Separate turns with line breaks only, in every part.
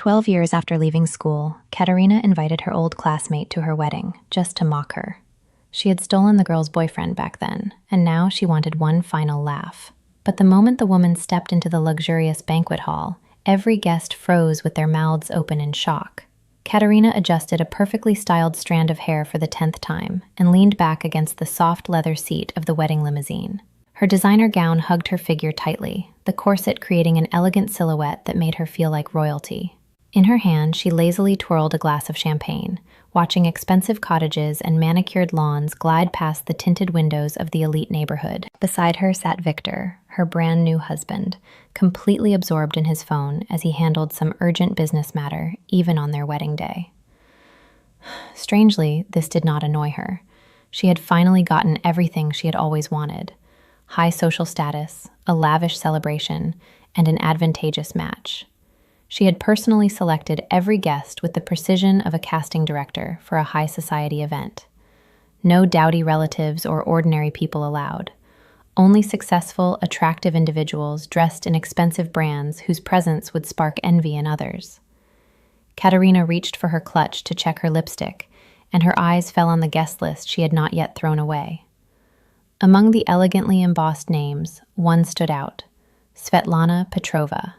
12 years after leaving school, Katerina invited her old classmate to her wedding, just to mock her. She had stolen the girl's boyfriend back then, and now she wanted one final laugh. But the moment the woman stepped into the luxurious banquet hall, every guest froze with their mouths open in shock. Katerina adjusted a perfectly styled strand of hair for the 10th time and leaned back against the soft leather seat of the wedding limousine. Her designer gown hugged her figure tightly, the corset creating an elegant silhouette that made her feel like royalty. In her hand, she lazily twirled a glass of champagne, watching expensive cottages and manicured lawns glide past the tinted windows of the elite neighborhood. Beside her sat Victor, her brand new husband, completely absorbed in his phone as he handled some urgent business matter, even on their wedding day. Strangely, this did not annoy her. She had finally gotten everything she had always wanted: high social status, a lavish celebration, and an advantageous match. She had personally selected every guest with the precision of a casting director for a high society event. No dowdy relatives or ordinary people allowed. Only successful, attractive individuals dressed in expensive brands whose presence would spark envy in others. Katerina reached for her clutch to check her lipstick, and her eyes fell on the guest list she had not yet thrown away. Among the elegantly embossed names, one stood out: Svetlana Petrova.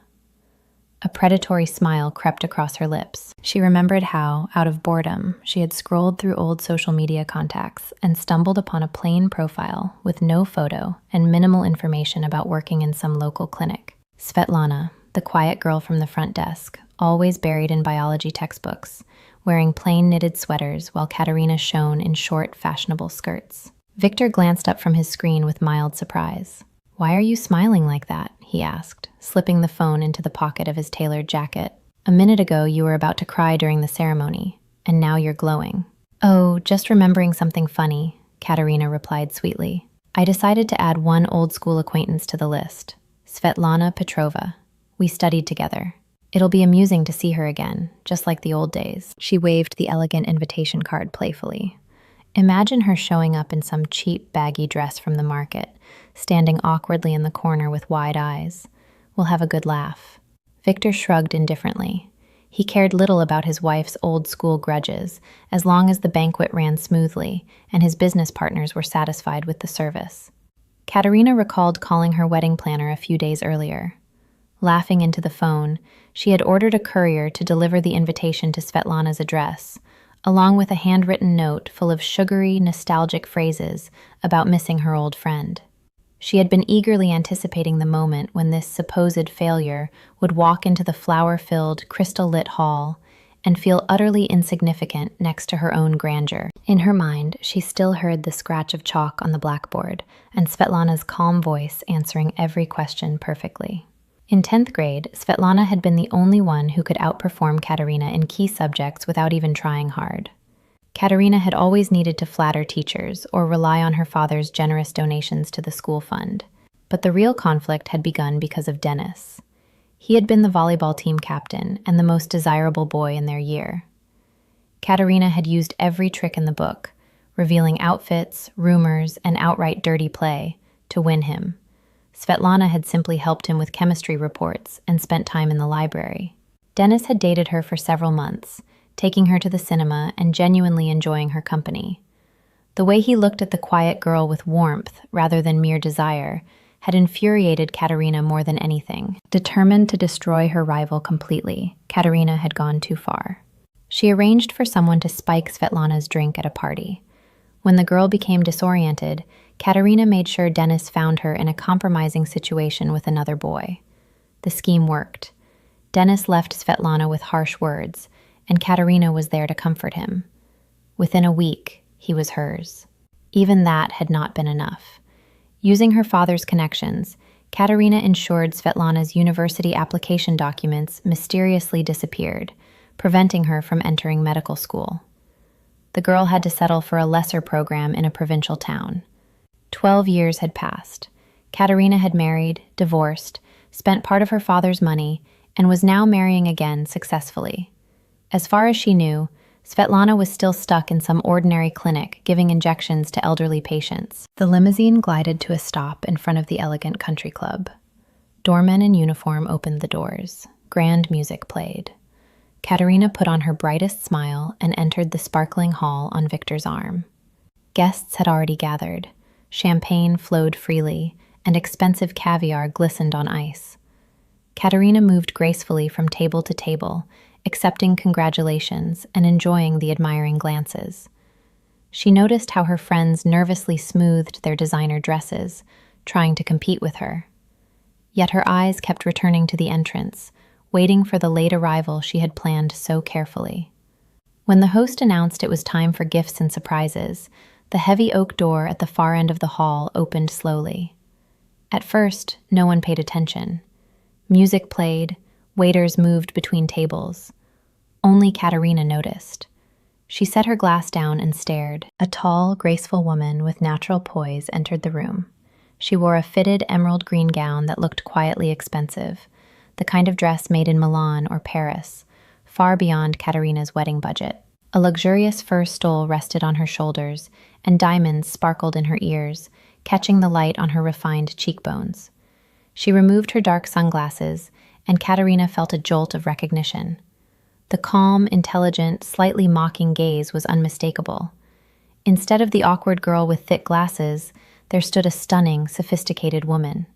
A predatory smile crept across her lips. She remembered how, out of boredom, she had scrolled through old social media contacts and stumbled upon a plain profile with no photo and minimal information about working in some local clinic. Svetlana, the quiet girl from the front desk, always buried in biology textbooks, wearing plain knitted sweaters while Katerina shone in short, fashionable skirts. Victor glanced up from his screen with mild surprise. "Why are you smiling like that?" he asked, slipping the phone into the pocket of his tailored jacket. "A minute ago you were about to cry during the ceremony, and now you're glowing." "Oh, just remembering something funny," Katerina replied sweetly. "I decided to add one old school acquaintance to the list, Svetlana Petrova. We studied together. It'll be amusing to see her again, just like the old days." She waved the elegant invitation card playfully. Imagine her showing up in some cheap, baggy dress from the market, standing awkwardly in the corner with wide eyes. "We'll have a good laugh." Victor shrugged indifferently. He cared little about his wife's old-school grudges, as long as the banquet ran smoothly and his business partners were satisfied with the service. Katerina recalled calling her wedding planner a few days earlier. Laughing into the phone, she had ordered a courier to deliver the invitation to Svetlana's address, along with a handwritten note full of sugary, nostalgic phrases about missing her old friend. She had been eagerly anticipating the moment when this supposed failure would walk into the flower-filled, crystal-lit hall and feel utterly insignificant next to her own grandeur. In her mind, she still heard the scratch of chalk on the blackboard and Svetlana's calm voice answering every question perfectly. In 10th grade, Svetlana had been the only one who could outperform Katerina in key subjects without even trying hard. Katerina had always needed to flatter teachers or rely on her father's generous donations to the school fund. But the real conflict had begun because of Dennis. He had been the volleyball team captain and the most desirable boy in their year. Katerina had used every trick in the book, revealing outfits, rumors, and outright dirty play, to win him. Svetlana had simply helped him with chemistry reports and spent time in the library. Dennis had dated her for several months, taking her to the cinema and genuinely enjoying her company. The way he looked at the quiet girl with warmth rather than mere desire had infuriated Katerina more than anything. Determined to destroy her rival completely, Katerina had gone too far. She arranged for someone to spike Svetlana's drink at a party. When the girl became disoriented, Katerina made sure Dennis found her in a compromising situation with another boy. The scheme worked. Dennis left Svetlana with harsh words, and Katerina was there to comfort him. Within a week, he was hers. Even that had not been enough. Using her father's connections, Katerina ensured Svetlana's university application documents mysteriously disappeared, preventing her from entering medical school. The girl had to settle for a lesser program in a provincial town. 12 years had passed. Katerina had married, divorced, spent part of her father's money, and was now marrying again successfully. As far as she knew, Svetlana was still stuck in some ordinary clinic giving injections to elderly patients. The limousine glided to a stop in front of the elegant country club. Doormen in uniform opened the doors. Grand music played. Katerina put on her brightest smile and entered the sparkling hall on Victor's arm. Guests had already gathered. Champagne flowed freely, and expensive caviar glistened on ice. Katerina moved gracefully from table to table, accepting congratulations and enjoying the admiring glances. She noticed how her friends nervously smoothed their designer dresses, trying to compete with her. Yet her eyes kept returning to the entrance, waiting for the late arrival she had planned so carefully. When the host announced it was time for gifts and surprises, the heavy oak door at the far end of the hall opened slowly. At first, no one paid attention. Music played, waiters moved between tables. Only Katerina noticed. She set her glass down and stared. A tall, graceful woman with natural poise entered the room. She wore a fitted emerald green gown that looked quietly expensive, the kind of dress made in Milan or Paris, far beyond Katerina's wedding budget. A luxurious fur stole rested on her shoulders, and diamonds sparkled in her ears, catching the light on her refined cheekbones. She removed her dark sunglasses, and Katerina felt a jolt of recognition. The calm, intelligent, slightly mocking gaze was unmistakable. Instead of the awkward girl with thick glasses, there stood a stunning, sophisticated woman.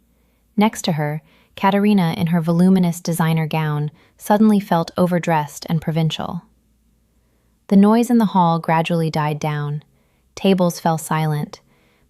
Next to her, Katerina, in her voluminous designer gown, suddenly felt overdressed and provincial. The noise in the hall gradually died down. Tables fell silent.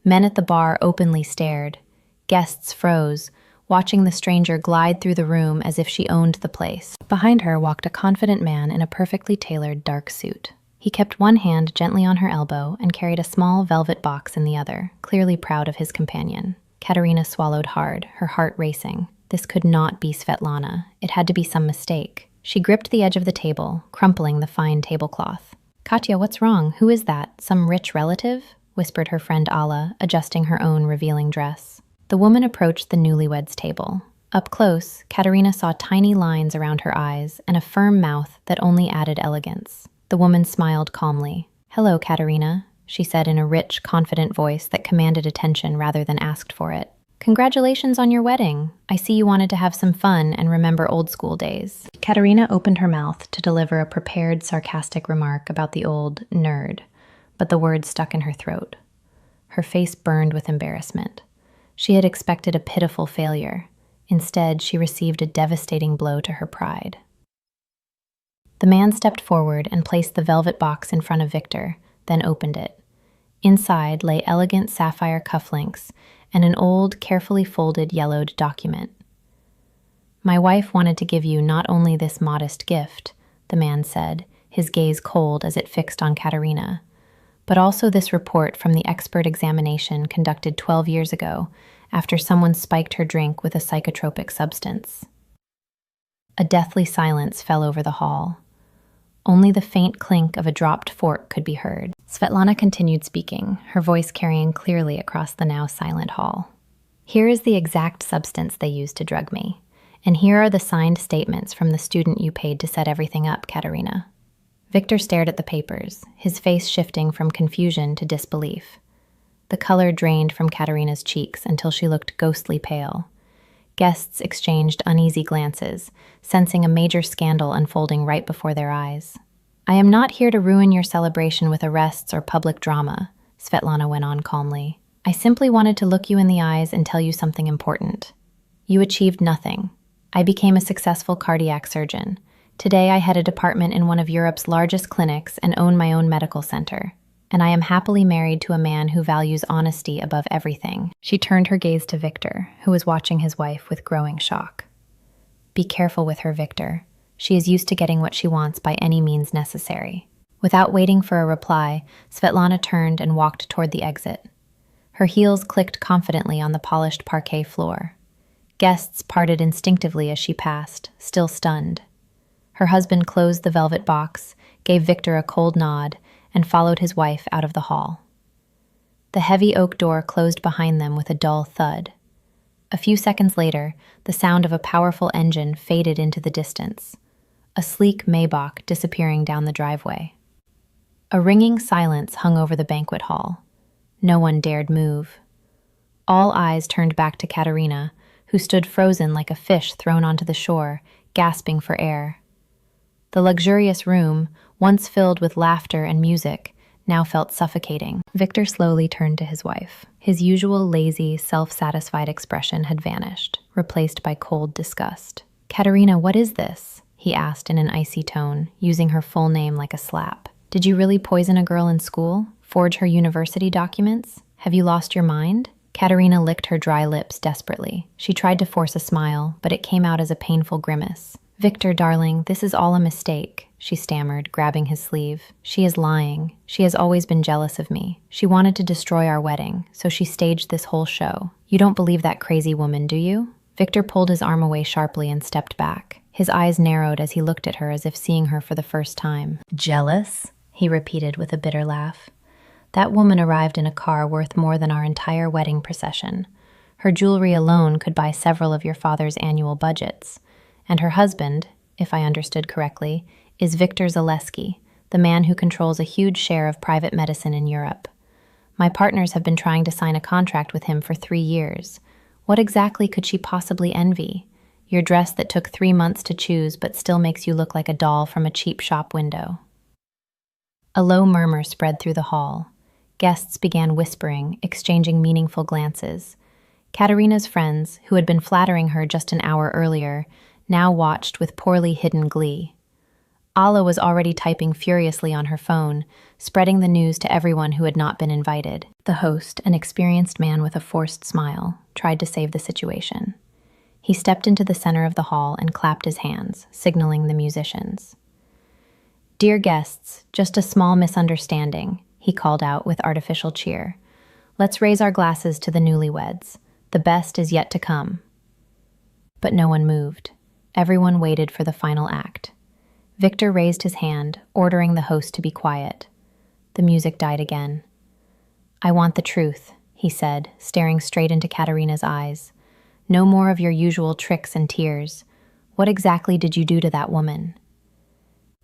Men at the bar openly stared. Guests froze, watching the stranger glide through the room as if she owned the place. Behind her walked a confident man in a perfectly tailored dark suit. He kept one hand gently on her elbow and carried a small velvet box in the other, clearly proud of his companion. Katerina swallowed hard, her heart racing. This could not be Svetlana. It had to be some mistake. She gripped the edge of the table, crumpling the fine tablecloth. "Katya, what's wrong? Who is that? Some rich relative?" whispered her friend Alla, adjusting her own revealing dress. The woman approached the newlyweds' table. Up close, Katerina saw tiny lines around her eyes and a firm mouth that only added elegance. The woman smiled calmly. "Hello, Katerina," she said in a rich, confident voice that commanded attention rather than asked for it. "Congratulations on your wedding. I see you wanted to have some fun and remember old school days." Katerina opened her mouth to deliver a prepared, sarcastic remark about the old nerd, but the words stuck in her throat. Her face burned with embarrassment. She had expected a pitiful failure. Instead, she received a devastating blow to her pride. The man stepped forward and placed the velvet box in front of Victor, then opened it. Inside lay elegant sapphire cufflinks and an old, carefully folded, yellowed document. "My wife wanted to give you not only this modest gift," the man said, his gaze cold as it fixed on Katerina, "but also this report from the expert examination conducted 12 years ago after someone spiked her drink with a psychotropic substance." A deathly silence fell over the hall. Only the faint clink of a dropped fork could be heard. Svetlana continued speaking, her voice carrying clearly across the now silent hall. "Here is the exact substance they used to drug me, and here are the signed statements from the student you paid to set everything up, Katerina." Victor stared at the papers, his face shifting from confusion to disbelief. The color drained from Katerina's cheeks until she looked ghostly pale. Guests exchanged uneasy glances, sensing a major scandal unfolding right before their eyes. "I am not here to ruin your celebration with arrests or public drama," Svetlana went on calmly. "I simply wanted to look you in the eyes and tell you something important. You achieved nothing. I became a successful cardiac surgeon. Today I head a department in one of Europe's largest clinics and own my own medical center. And I am happily married to a man who values honesty above everything." She turned her gaze to Victor, who was watching his wife with growing shock. "Be careful with her, Victor. She is used to getting what she wants by any means necessary." Without waiting for a reply, Svetlana turned and walked toward the exit. Her heels clicked confidently on the polished parquet floor. Guests parted instinctively as she passed, still stunned. Her husband closed the velvet box, gave Victor a cold nod, and followed his wife out of the hall. The heavy oak door closed behind them with a dull thud. A few seconds later, the sound of a powerful engine faded into the distance, a sleek Maybach disappearing down the driveway. A ringing silence hung over the banquet hall. No one dared move. All eyes turned back to Katerina, who stood frozen like a fish thrown onto the shore, gasping for air. The luxurious room, once filled with laughter and music, now felt suffocating. Victor slowly turned to his wife. His usual lazy, self-satisfied expression had vanished, replaced by cold disgust. "Katerina, what is this?" he asked in an icy tone, using her full name like a slap. "Did you really poison a girl in school? Forge her university documents? Have you lost your mind?" Katerina licked her dry lips desperately. She tried to force a smile, but it came out as a painful grimace. "Victor, darling, this is all a mistake," she stammered, grabbing his sleeve. "She is lying. She has always been jealous of me. She wanted to destroy our wedding, so she staged this whole show. You don't believe that crazy woman, do you?" Victor pulled his arm away sharply and stepped back. His eyes narrowed as he looked at her as if seeing her for the first time. "Jealous?" he repeated with a bitter laugh. "That woman arrived in a car worth more than our entire wedding procession. Her jewelry alone could buy several of your father's annual budgets. And her husband, if I understood correctly, is Viktor Zaleski, the man who controls a huge share of private medicine in Europe. My partners have been trying to sign a contract with him for 3 years. What exactly could she possibly envy? Your dress that took 3 months to choose but still makes you look like a doll from a cheap shop window." A low murmur spread through the hall. Guests began whispering, exchanging meaningful glances. Katerina's friends, who had been flattering her just an hour earlier, now watched with poorly hidden glee. Ala was already typing furiously on her phone, spreading the news to everyone who had not been invited. The host, an experienced man with a forced smile, tried to save the situation. He stepped into the center of the hall and clapped his hands, signaling the musicians. "Dear guests, just a small misunderstanding," he called out with artificial cheer. "Let's raise our glasses to the newlyweds. The best is yet to come." But no one moved. Everyone waited for the final act. Victor raised his hand, ordering the host to be quiet. The music died again. "I want the truth," he said, staring straight into Katerina's eyes. "No more of your usual tricks and tears. What exactly did you do to that woman?"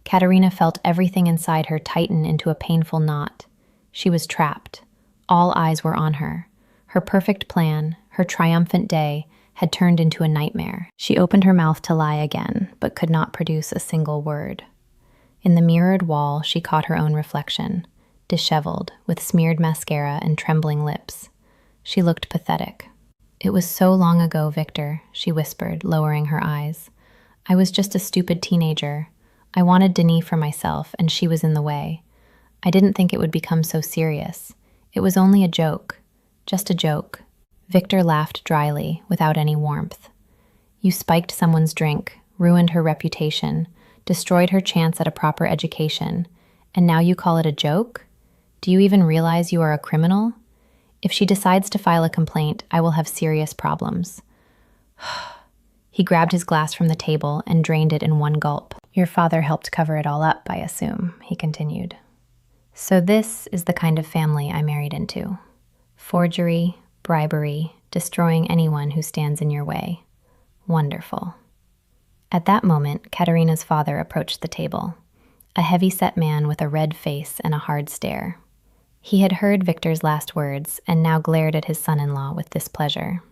Katerina felt everything inside her tighten into a painful knot. She was trapped. All eyes were on her. Her perfect plan, her triumphant day, had turned into a nightmare. She opened her mouth to lie again, but could not produce a single word. In the mirrored wall, she caught her own reflection, disheveled, with smeared mascara and trembling lips. She looked pathetic. "It was so long ago, Victor," she whispered, lowering her eyes. "I was just a stupid teenager. I wanted Denis for myself, and she was in the way. I didn't think it would become so serious. It was only a joke. Just a joke." Victor laughed dryly, without any warmth. "You spiked someone's drink, ruined her reputation, destroyed her chance at a proper education, and now you call it a joke? Do you even realize you are a criminal? If she decides to file a complaint, I will have serious problems." He grabbed his glass from the table and drained it in one gulp. "Your father helped cover it all up, I assume," he continued. "So this is the kind of family I married into. Forgery, bribery, destroying anyone who stands in your way. Wonderful." At that moment, Katerina's father approached the table, a heavy-set man with a red face and a hard stare. He had heard Victor's last words and now glared at his son-in-law with displeasure.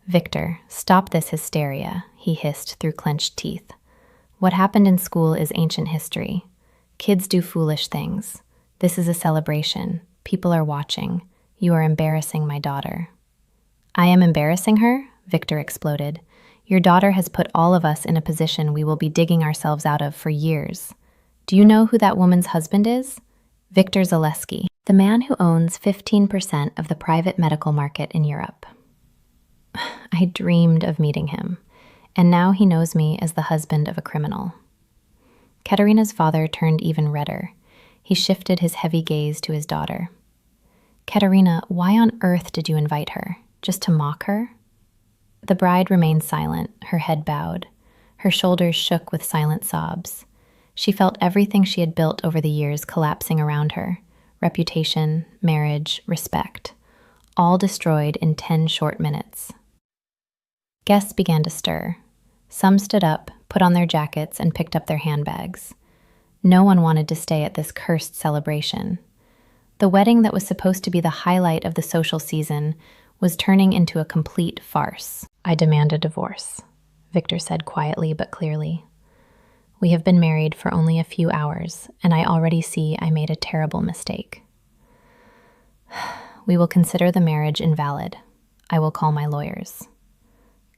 "Victor, stop this hysteria," he hissed through clenched teeth. "What happened in school is ancient history. Kids do foolish things. This is a celebration. People are watching. You are embarrassing my daughter." "I am embarrassing her?" Victor exploded. "Your daughter has put all of us in a position we will be digging ourselves out of for years. Do you know who that woman's husband is? Viktor Zaleski, the man who owns 15% of the private medical market in Europe. I dreamed of meeting him, and now he knows me as the husband of a criminal." Katerina's father turned even redder. He shifted his heavy gaze to his daughter. "Katerina, why on earth did you invite her? Just to mock her?" The bride remained silent, her head bowed. Her shoulders shook with silent sobs. She felt everything she had built over the years collapsing around her. Reputation, marriage, respect. All destroyed in 10 short minutes. Guests began to stir. Some stood up, put on their jackets, and picked up their handbags. No one wanted to stay at this cursed celebration. The wedding that was supposed to be the highlight of the social season was turning into a complete farce. "I demand a divorce," Victor said quietly but clearly. We have been married for only a few hours, and I already see I made a terrible mistake. We will consider the marriage invalid. I will call my lawyers."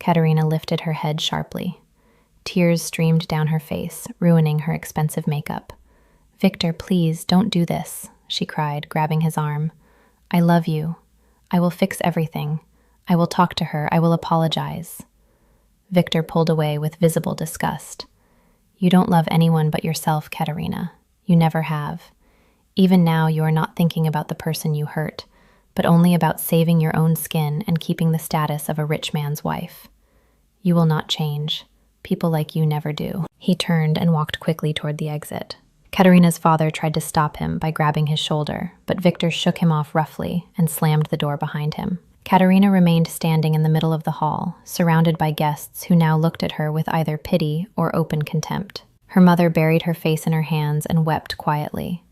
Katerina lifted her head sharply. Tears streamed down her face, ruining her expensive makeup. "Victor, please, don't do this," she cried, grabbing his arm. "I love you. I will fix everything. I will talk to her. I will apologize." Victor pulled away with visible disgust. "You don't love anyone but yourself, Katerina. You never have. Even now, you are not thinking about the person you hurt, but only about saving your own skin and keeping the status of a rich man's wife. You will not change. People like you never do." He turned and walked quickly toward the exit. Katerina's father tried to stop him by grabbing his shoulder, but Victor shook him off roughly and slammed the door behind him. Katerina remained standing in the middle of the hall, surrounded by guests who now looked at her with either pity or open contempt. Her mother buried her face in her hands and wept quietly.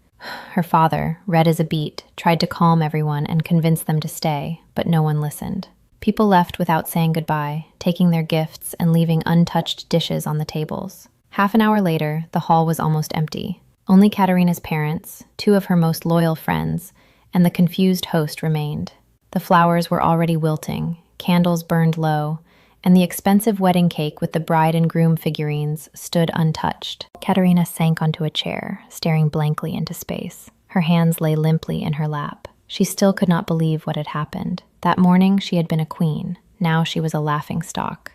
Her father, red as a beet, tried to calm everyone and convince them to stay, but no one listened. People left without saying goodbye, taking their gifts and leaving untouched dishes on the tables. Half an hour later, the hall was almost empty. Only Katerina's parents, two of her most loyal friends, and the confused host remained. The flowers were already wilting, candles burned low, and the expensive wedding cake with the bride and groom figurines stood untouched. Katerina sank onto a chair, staring blankly into space. Her hands lay limply in her lap. She still could not believe what had happened. That morning she had been a queen. Now she was a laughingstock.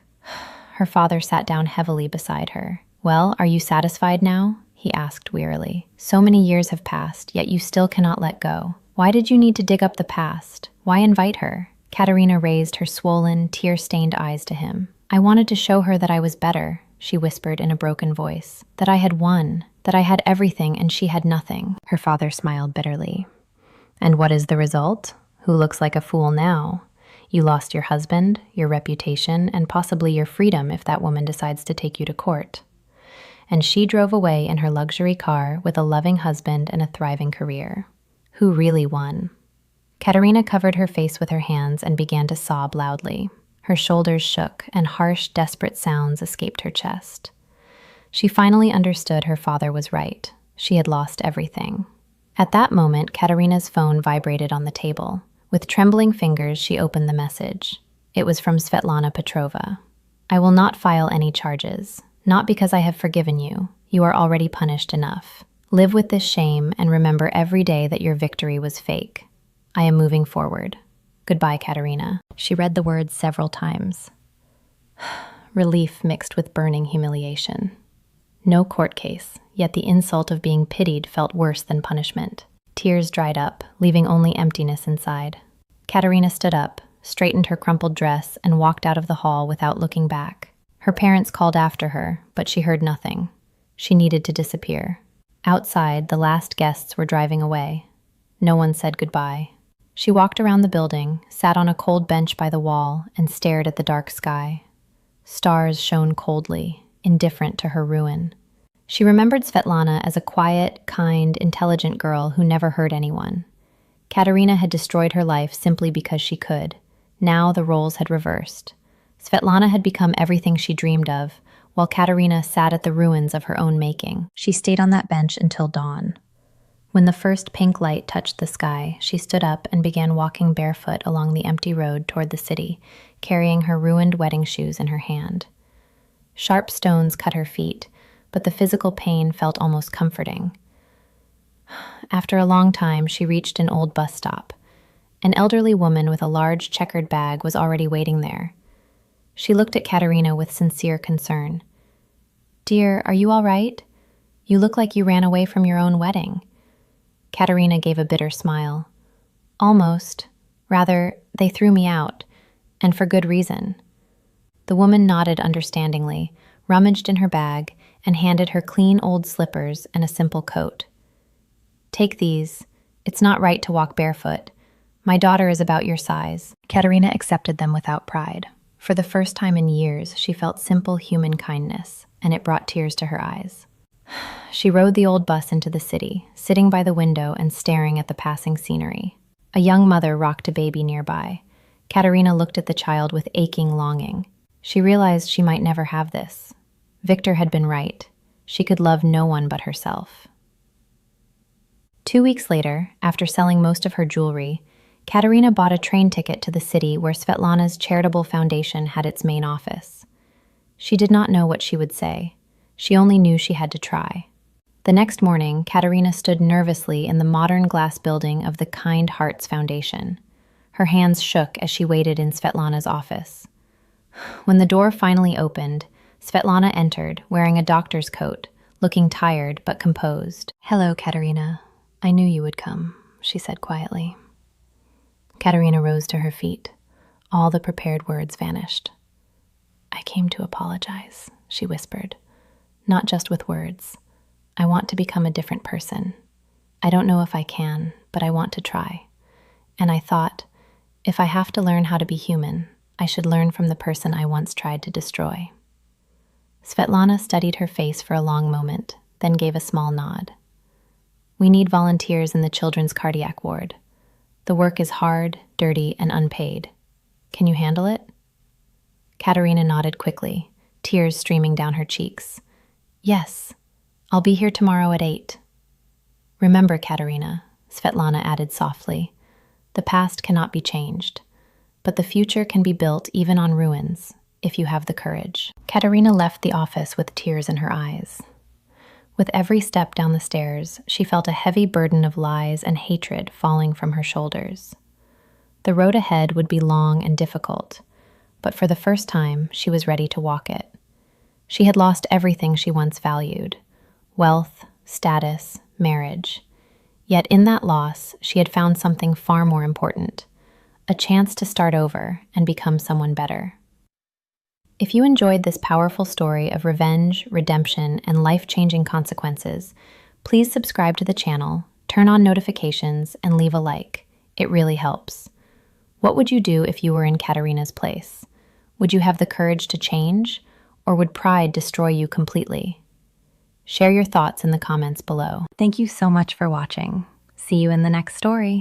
Her father sat down heavily beside her. "Well, are you satisfied now?" he asked wearily. "So many years have passed, yet you still cannot let go. Why did you need to dig up the past? Why invite her?" Katerina raised her swollen, tear-stained eyes to him. "I wanted to show her that I was better," she whispered in a broken voice. "That I had won, that I had everything and she had nothing." Her father smiled bitterly. "And what is the result? Who looks like a fool now? You lost your husband, your reputation, and possibly your freedom if that woman decides to take you to court." And she drove away in her luxury car with a loving husband and a thriving career. Who really won? Katerina covered her face with her hands and began to sob loudly. Her shoulders shook, and harsh, desperate sounds escaped her chest. She finally understood her father was right. She had lost everything. At that moment, Katerina's phone vibrated on the table. With trembling fingers, she opened the message. It was from Svetlana Petrova. "I will not file any charges. Not because I have forgiven you. You are already punished enough. Live with this shame and remember every day that your victory was fake. I am moving forward. Goodbye, Katerina." She read the words several times. Relief mixed with burning humiliation. No court case, yet the insult of being pitied felt worse than punishment. Tears dried up, leaving only emptiness inside. Katerina stood up, straightened her crumpled dress, and walked out of the hall without looking back. Her parents called after her, but she heard nothing. She needed to disappear. Outside, the last guests were driving away. No one said goodbye. She walked around the building, sat on a cold bench by the wall, and stared at the dark sky. Stars shone coldly, indifferent to her ruin. She remembered Svetlana as a quiet, kind, intelligent girl who never hurt anyone. Katerina had destroyed her life simply because she could. Now the roles had reversed. Svetlana had become everything she dreamed of, while Katerina sat at the ruins of her own making. She stayed on that bench until dawn. When the first pink light touched the sky, she stood up and began walking barefoot along the empty road toward the city, carrying her ruined wedding shoes in her hand. Sharp stones cut her feet, but the physical pain felt almost comforting. After a long time, she reached an old bus stop. An elderly woman with a large checkered bag was already waiting there. She looked at Katerina with sincere concern. "Dear, are you all right? You look like you ran away from your own wedding." Katerina gave a bitter smile. "Almost. Rather, they threw me out, and for good reason." The woman nodded understandingly, rummaged in her bag, and handed her clean old slippers and a simple coat. "Take these. It's not right to walk barefoot. My daughter is about your size." Katerina accepted them without pride. For the first time in years, she felt simple human kindness, and it brought tears to her eyes. She rode the old bus into the city, sitting by the window and staring at the passing scenery. A young mother rocked a baby nearby. Katerina looked at the child with aching longing. She realized she might never have this. Victor had been right. She could love no one but herself. 2 weeks later, after selling most of her jewelry, Katerina bought a train ticket to the city where Svetlana's charitable foundation had its main office. She did not know what she would say. She only knew she had to try. The next morning, Katerina stood nervously in the modern glass building of the Kind Hearts Foundation. Her hands shook as she waited in Svetlana's office. When the door finally opened, Svetlana entered, wearing a doctor's coat, looking tired but composed. "Hello, Katerina. I knew you would come," she said quietly. Katerina rose to her feet. All the prepared words vanished. "I came to apologize," she whispered. "Not just with words. I want to become a different person. I don't know if I can, but I want to try. And I thought, if I have to learn how to be human, I should learn from the person I once tried to destroy." Svetlana studied her face for a long moment, then gave a small nod. "We need volunteers in the children's cardiac ward. The work is hard, dirty, and unpaid. Can you handle it?" Katerina nodded quickly, tears streaming down her cheeks. "Yes, I'll be here tomorrow at 8. Remember, Katerina," Svetlana added softly, "the past cannot be changed, but the future can be built even on ruins, if you have the courage." Katerina left the office with tears in her eyes. With every step down the stairs, she felt a heavy burden of lies and hatred falling from her shoulders. The road ahead would be long and difficult, but for the first time, she was ready to walk it. She had lost everything she once valued: wealth, status, marriage. Yet in that loss, she had found something far more important: a chance to start over and become someone better. If you enjoyed this powerful story of revenge, redemption, and life-changing consequences, please subscribe to the channel, turn on notifications, and leave a like. It really helps. What would you do if you were in Katerina's place? Would you have the courage to change, or would pride destroy you completely? Share your thoughts in the comments below. Thank you so much for watching. See you in the next story.